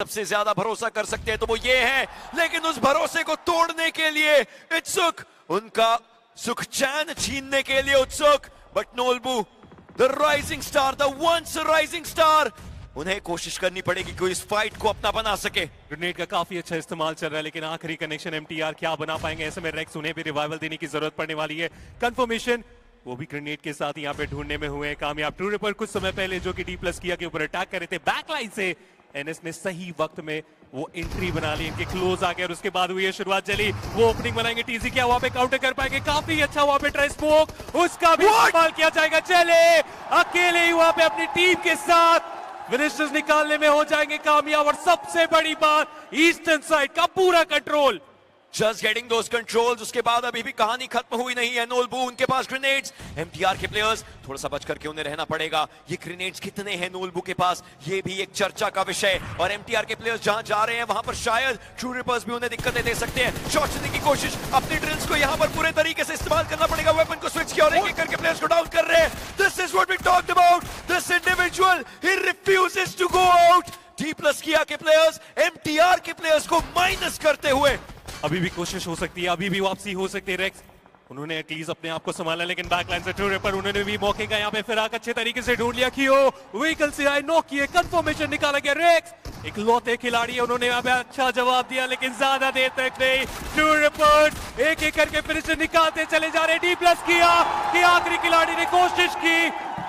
सबसे ज्यादा भरोसा कर सकते हैं तो वो ये है, लेकिन उस भरोसे को तोड़ने के लिए उत्सुक, उनका सुख चैन छीनने के लिए उत्सुक। बट नोल्बू, the rising star, the once rising star, उन्हें कोशिश करनी पड़ेगी कि इस फाइट को अपना बना सके। ग्रेनेड का काफी अच्छा इस्तेमाल चल रहा है, लेकिन आखिरी कनेक्शन एमटीआर क्या बना पाएंगे? ऐसे में रेक्स, उन्हें भी रिवाइवल देने की जरूरत पड़ने वाली है। कंफर्मेशन वो भी ग्रेनेड के साथ यहाँ पे ढूंढने में हुए कामयाब। ट्रू रिपर कुछ समय पहले जो कि D+ किया के ऊपर अटैक कर रहे थे बैकलाइन से, एनएस ने सही वक्त में वो एंट्री बना ली, इनके क्लोज आ गए और उसके बाद हुई है शुरुआत। चली वो ओपनिंग बनाएंगे, टीजी क्या वहां पे काउंटर कर पाएंगे? काफी अच्छा वहां पे ट्राई स्मोक, उसका भी इस्तेमाल किया जाएगा। चले अकेले ही वहां पे अपनी टीम के साथ फिनिशर्स निकालने में हो जाएंगे कामयाब। और सबसे बड़ी बात, ईस्टर्न साइड का पूरा control, Just getting those controls। उसके बाद अभी भी कहानी खत्म हुई नहीं है। नोल्बू, उनके पास ग्रेनेड्स, एमटीआर के प्लेयर्स थोड़ा सा बच करके उन्हें रहना पड़ेगा। ये ग्रेनेड्स कितने हैं नोल्बू के पास, ये भी एक चर्चा का विषय। और एमटीआर के प्लेयर्स जहां जा रहे हैं वहां पर शायद ट्रू रिपर्स भी उन्हें दिक्कतें दे सकते हैं। शॉट लेने की कोशिश, अपनी ड्रिल्स को यहां पर पूरे तरीके से इस्तेमाल करना पड़ेगा। वेपन को स्विच किया और एक-एक करके प्लेयर्स को डाउन कर रहे हैं। This is what we talked about, this individual, he refuses to go out. D+ किया के प्लेयर्स एमटीआर के प्लेयर्स को माइनस करते हुए, अभी भी कोशिश हो सकती है, अभी भी वापसी हो सकती है। रेक्स, उन्होंने एटलीस्ट अपने आप को संभाला, लेकिन बैकलाइन से ट्रू रिपर, उन्होंने भी मौके का यहाँ पे फिराक अच्छे तरीके से ढूंढ लिया। कियो व्हीकल से आए, नॉक किए, कंफर्मेशन निकाला गया। रेक्स एक लौते खिलाड़ी है, उन्होंने यहाँ पे अच्छा जवाब दिया, लेकिन ज्यादा देर तक नहीं। ट्रू रिपर एक एक करके फिनिशर निकालते चले जा रहे। D+ किया कि आखिरी खिलाड़ी ने कोशिश की,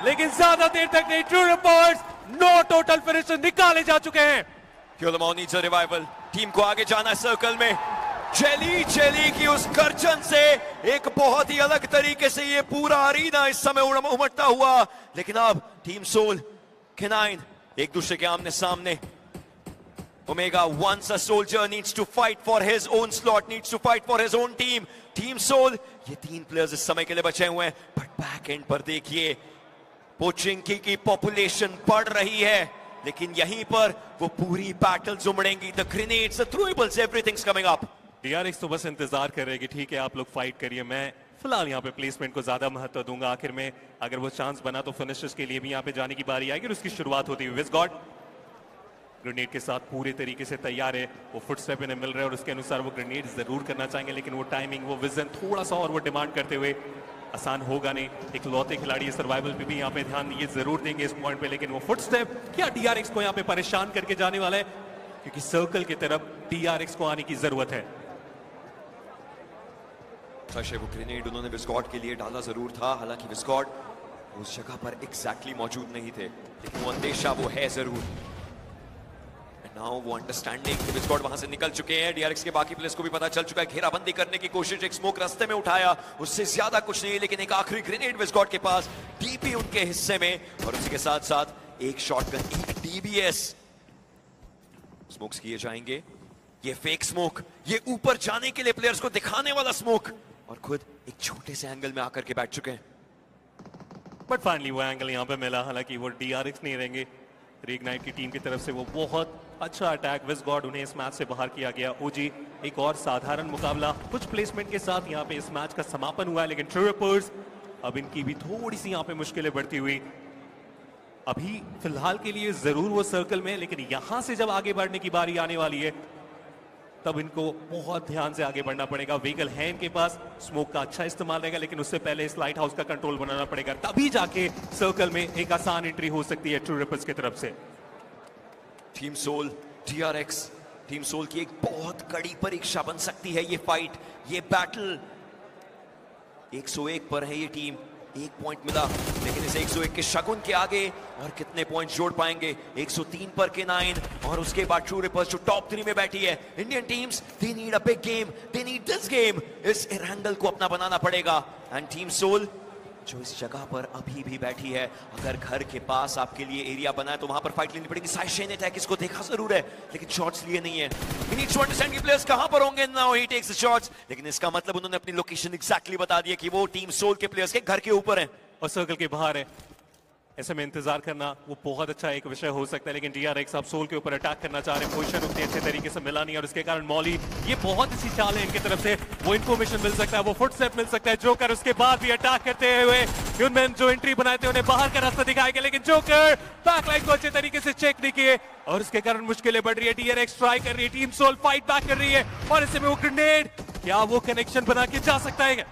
लेकिन ज्यादा देर तक नहीं। ट्रू रिपर्स 9 टोटल फिनिशर निकाले जा चुके हैं। क्यूलमॉन नीड्स अ रिवाइवल। टीम को आगे जाना है सर्कल में। चली की उस गर्जन से एक बहुत ही अलग तरीके से ये पूरा अरीना इस समय उमड़ता हुआ, लेकिन अब टीम सोल, K9 एक दूसरे के आमने सामने। Omega, once a soldier needs to fight for his own slot, needs to fight for his own team. Team Soul, ये 3 प्लेयर्स इस समय के लिए बचे हुए हैं, बट बैक एंड पर देखिए पोचिंकी की पॉपुलेशन बढ़ रही है, लेकिन यहीं पर वो पूरी बैटल्स उमड़ेंगी। The grenades, the throwables, everything's coming up. DRX तो बस इंतजार कर रहे हैं कि ठीक है आप लोग फाइट करिए, मैं फिलहाल यहाँ पे प्लेसमेंट को ज्यादा महत्व दूंगा। आखिर में अगर वो चांस बना तो फिनिशर्स के लिए भी यहाँ पे जाने की बारी आएगी और उसकी शुरुआत होती हुई। विज़गॉड ग्रेनेड के साथ पूरे तरीके से तैयार है, वो फुटस्टेप इन्हें मिल रहे हैं और उसके अनुसार वो ग्रेनेड जरूर करना चाहेंगे, लेकिन वो टाइमिंग, वो विजन थोड़ा सा और वो डिमांड करते हुए आसान होगा नहीं। एक लौते खिलाड़ी सर्वाइवल पे भी यहाँ पे ध्यान ये जरूर देंगे इस पॉइंट पे, लेकिन वो फुटस्टेप क्या DRX को यहाँ पे परेशान करके जाने वाला है, क्योंकि सर्कल की तरफ DRX को आने की जरूरत है। वो ग्रेनेड उन्होंने विज़गॉड के लिए डाला जरूर था, हालांकि विज़गॉड उस जगह पर एग्जैक्टली मौजूद नहीं थे, लेकिन वो अंदेशा वो है जरूर। नाउ वो अंडरस्टैंडिंग, विज़गॉड वहां से निकल चुके हैं। DRX के बाकी प्लेयर्स को भी पता चल चुका है, घेराबंदी करने की कोशिश, एक स्मोक रास्ते में उठाया, उससे ज्यादा कुछ नहीं, लेकिन एक आखिरी ग्रेनेड विज़गॉड के पास, DP उनके हिस्से में, और उसी के साथ साथ एक शॉटगन, एक DBS। स्मोक्स किए जाएंगे, ये फेक स्मोक, ये ऊपर जाने के लिए प्लेयर्स को दिखाने वाला स्मोक, और खुद एक छोटे से एंगल में आकर के बैठ चुके हैं। बट फाइनली वो एंगल यहाँ पे मिला, हालांकि वो DRX नहीं रहेंगे। रीइग्नाइट की टीम की तरफ से वो बहुत अच्छा अटैक, विज़गॉड उन्हें इस मैच से बाहर किया गया। ओजी एक और साधारण मुकाबला कुछ प्लेसमेंट के साथ यहाँ पे इस मैच का समापन हुआ है, लेकिन ट्रू रिपर्स अब इनकी भी थोड़ी सी यहाँ पे मुश्किलें बढ़ती हुई। अभी फिलहाल के लिए जरूर वो सर्कल में, लेकिन यहां से जब आगे बढ़ने की बारी आने वाली है तब इनको बहुत ध्यान से आगे बढ़ना पड़ेगा। व्हीकल है इनके पास, स्मोक का अच्छा इस्तेमाल रहेगा, लेकिन उससे पहले इस लाइट हाउस का कंट्रोल बनाना पड़ेगा, तभी जाके सर्कल में एक आसान एंट्री हो सकती है ट्रू रिपर्स की तरफ से। Team soul, DRX, team soul की एक बहुत कड़ी परीक्षा बन सकती है ये फाइट, ये बैटल। 101 पर है ये टीम, 1 पॉइंट मिला, लेकिन इस 101 के शगुन के आगे और कितने पॉइंट जोड़ पाएंगे। 103 पर K9 और उसके बाद ट्रू रिपर्स जो टॉप 3 में बैठी है। Indian teams, they need a big game, they need this game. इस एरंगल को अपना बनाना पड़ेगा। एंड टीम सोल जो इस जगह पर अभी भी बैठी है, अगर घर के पास आपके लिए एरिया बना है तो वहां पर फाइट लेनी पड़ेगी। साइशे ने अटैक इसको देखा जरूर है, लेकिन शॉट्स लिए नहीं है। He needs to understand कि प्लेयर्स कहां पर होंगे। Now he takes the shots, लेकिन इसका मतलब उन्होंने अपनी लोकेशन एग्जैक्टली बता दी है कि वो टीम सोल के प्लेयर्स के घर के ऊपर है और सर्कल के बाहर है। ऐसे में इंतजार करना वो बहुत अच्छा एक विषय हो सकता है, लेकिन DRX अब सोल के ऊपर अटैक करना चाह रहे हैं। पोजीशन उतनी अच्छे तरीके से मिला नहीं और उसके कारण मॉली, ये बहुत अच्छी चाल है इनकी तरफ से। वो इन्फॉर्मेशन मिल सकता है, वो फुटस्टेप मिल सकता है। जोकर उसके बाद भी अटैक करते हुए ह्यूमन जो एंट्री बनाए थे उन्हें बाहर का रास्ता दिखाएंगे, लेकिन जोकर बैकलाइन को अच्छे तरीके से चेक नहीं किए और उसके कारण मुश्किलें बढ़ रही है। DRX ट्राई कर रही है, टीम सोल फाइट बैक कर रही है और ऐसे में वो ग्रेनेड, क्या वो कनेक्शन बना के जा सकता है?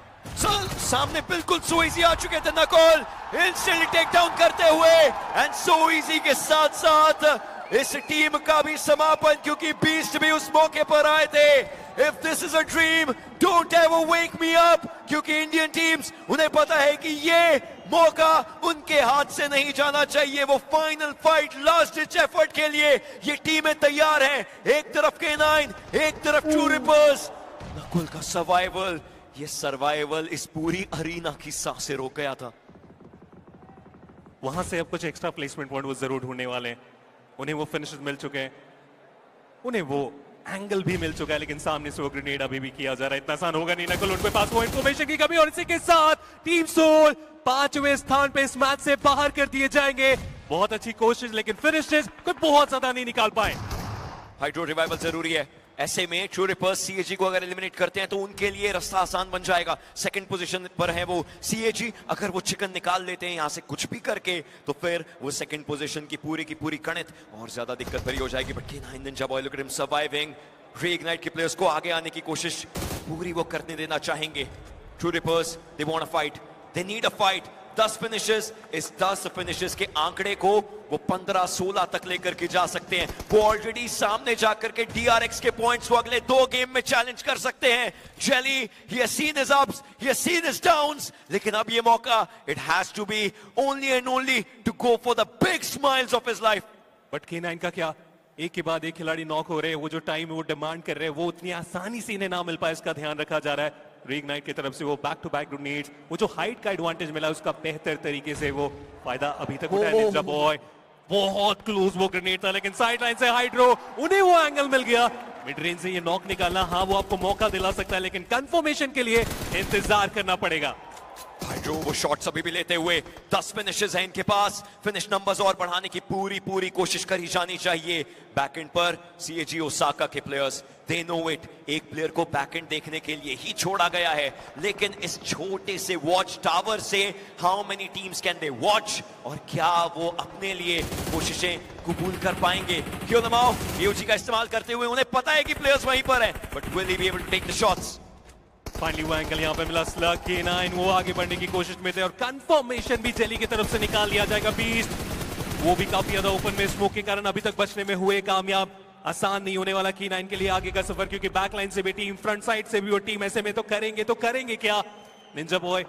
सामने बिल्कुल सो इजी आ चुके थे नकोल, इंस्टेंटली टेक डाउन करते हुए एंड सो इजी के साथ साथ इस टीम का भी समापन, क्योंकि बीस्ट भी उस मौके पर आए थे। If this is a dream don't ever wake me up, क्योंकि इंडियन टीम्स उन्हें पता है कि ये मौका उनके हाथ से नहीं जाना चाहिए। वो final fight, last ditch effort के लिए ये टीमें तैयार हैं। एक तरफ K9, एक तरफ ट्रू रिपर्स। नकुल का सर्वाइवल, ये सर्वाइवल इस पूरी अरीना की सांसें रोक गया था। वहां से अब कुछ एक्स्ट्रा प्लेसमेंट पॉइंट वो जरूर ढूंढने वाले हैं। उन्हें वो फिनिशेस मिल चुके हैं, उन्हें वो एंगल भी मिल चुका है, लेकिन सामने से वो ग्रेनेड अभी भी किया जा रहा है। इतना आसान होगा नहीं नकुल, उनके पास वो इंफॉर्मेशन की कमी और इसी के साथ टीम सोल 5वें स्थान पे इस मैच से बाहर कर दिए जाएंगे। बहुत अच्छी कोशिश, लेकिन फिनिशेस कोई बहुत ज्यादा नहीं निकाल पाए। हाइड्रो रिवाइवल जरूरी है। ऐसे में ट्रू रिपर्स CAG को अगर एलिमिनेट करते हैं तो उनके लिए रास्ता आसान बन जाएगा। सेकंड पोजीशन पर है वो CAG, अगर वो चिकन निकाल लेते हैं यहां से कुछ भी करके तो फिर वो सेकंड पोजीशन की पूरी कणित और ज्यादा दिक्कत भरी हो जाएगी। But K9 Ninja boy look at him surviving. Reignite के प्लेयर्स को आगे आने की कोशिश पूरी वो करने देना चाहेंगे। True reapers they want a fight, they need a fight. 10 finishes, इस 10 फिनिशेस के आंकड़े को वो 15-16 तक लेकर के जा सकते हैं। वो ऑलरेडी सामने जाकर के DRX के पॉइंट्स को अगले 2 गेम में चैलेंज कर सकते हैं। Jelly, he has seen his ups, he has seen his downs, लेकिन अब ये मौका, it has to be only and only to go for the big smiles of his life. But K9 का क्या, एक के बाद एक खिलाड़ी नॉक हो रहे हैं। वो जो टाइम वो डिमांड कर रहे हैं वो उतनी आसानी से इन्हें ना मिल पाए, इसका ध्यान रखा जा रहा है। रीइग्नाइट की तरफ से वो बैक टू बैक ग्रेनेड्स, वो जो हाइट का एडवांटेज मिला उसका बेहतर तरीके से वो फायदा अभी तक उठाया निंजा बॉय। बहुत क्लोज वो ग्रेनेड था, लेकिन साइड लाइन से हाइड्रो, उन्हें वो एंगल मिल गया। मिड रेंज से ये नॉक निकालना, हाँ वो आपको मौका दिला सकता है, लेकिन कंफर्मेशन के लिए इंतजार करना पड़ेगा। हाइड्रो वो शॉट्स अभी भी लेते हुए 10 फिनिशेस हैं इनके पास। फिनिश नंबर्स और बढ़ाने की पूरी कोशिश करी जानी चाहिए। बैकएंड पर CAG ओसाका के प्लेयर्स, दे नो इट, एक प्लेयर को बैकएंड देखने के लिए ही छोड़ा गया है, लेकिन इस छोटे से वॉच टावर से how many teams can they watch, और क्या वो अपने लिए कोशिशें कबूल कर पाएंगे? क्यों नमाओ AOG का इस्तेमाल करते हुए, उन्हें पता है कि प्लेयर्स वहीं पर हैं, but will he be able to take the shots? Finally वो एंगल यहाँ पे मिला स्लग। K9 वो आगे बढ़ने की कोशिश में थे और कंफर्मेशन भी जेली की तरफ से निकाल लिया जाएगा। बीस्ट वो भी काफी ज्यादा ओपन में स्मोक के कारण अभी तक बचने में हुए कामयाब। आसान नहीं होने वाला K9 के लिए आगे का सफर, क्योंकि बैकलाइन से भी टीम, फ्रंट साइड से भी वो टीम, ऐसे में तो करेंगे क्या निंजा बॉय?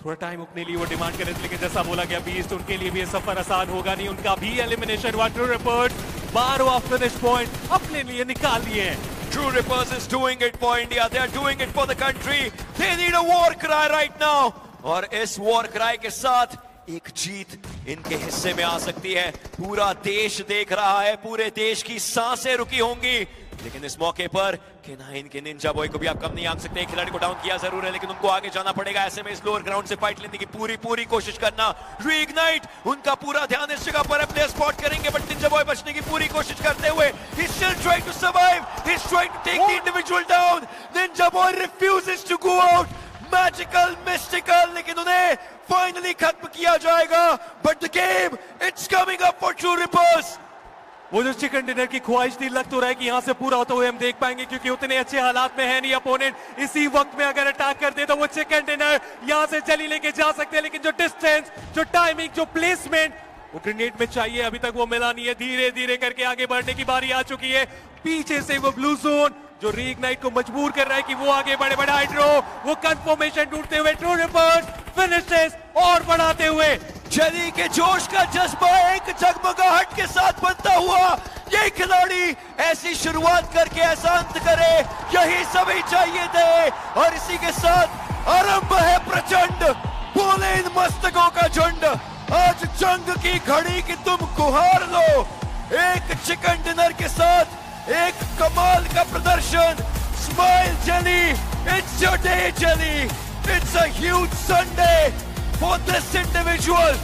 थोड़ा टाइम अपने लिए वो डिमांड करे, लेकिन जैसा बोला गया बीस्ट, उनके लिए भी ये सफर आसान होगा नहीं। उनका भी एलिमिनेशन हुआ। ट्रू रिपर्स 12वां फिनिश पॉइंट अपने लिए निकाल लिए हैं। True Rippers is doing it for India. They are doing it for the country. They need a war cry right now. और इस war cry के साथ एक जीत इनके हिस्से में आ सकती है। पूरा देश देख रहा है, पूरे देश की सांसें रुकी होंगी, लेकिन इस मौके पर K9 के निंजा बॉय को भी आप कम नहीं आंक सकते। खिलाड़ी को डाउन किया जरूर है, लेकिन उनको आगे जाना पड़ेगा। ऐसे में इस लोअर ग्राउंड से फाइट लेने की पूरी कोशिश करना। रीइग्नाइट, उनका पूरा ध्यान इस जगह पर है, प्लेयर स्पॉट करेंगे, बट निंजा बॉय बचने की पूरी कोशिश करते हुए he's still trying to survive, he's trying to take the individual down. Ninja boy refuses to go out. Magical, mystical, लेकिन उन्हें फाइनली खत्म किया जाएगा। But the game, it's coming up for true reapers. वो जो चिकन डिनर की ख्वाहिश थी, लग तो रहा है कि यहाँ से पूरा होते हुए हम देख पाएंगे, क्योंकि उतने अच्छे हालात में है नहीं अपोनेंट। इसी वक्त में अगर अटैक करते तो वो चिकन डिनर यहाँ से चली लेके जा सकते हैं, लेकिन जो डिस्टेंस, जो टाइमिंग, जो प्लेसमेंट वो ग्रेनेड में चाहिए, अभी तक वो मिला नहीं है। धीरे करके आगे बढ़ने की बारी आ चुकी है। पीछे से वो ब्लू जोन जो रीइग्नाइट को मजबूर कर रहा है कि वो आगे बढ़े। हाइड्रो वो कंफर्मेशन ढूंढते हुए, ट्रू रिपर्स फिनिशेस और बढ़ाते हुए। जेली के जोश का जज्बा एक जगमगाहट के साथ बनता हुआ, ये खिलाड़ी ऐसी शुरुआत करके ऐसा अंत करे, यही सभी चाहिए थे। और इसी के साथ आरंभ है प्रचंड, बोले इन मस्तकों का झुंड। आज जंग की घड़ी की तुम गुहार लो, एक चिकन डिनर के साथ एक कमाल का प्रदर्शन। Smile jelly, it's your day jelly, it's a huge Sunday for this individual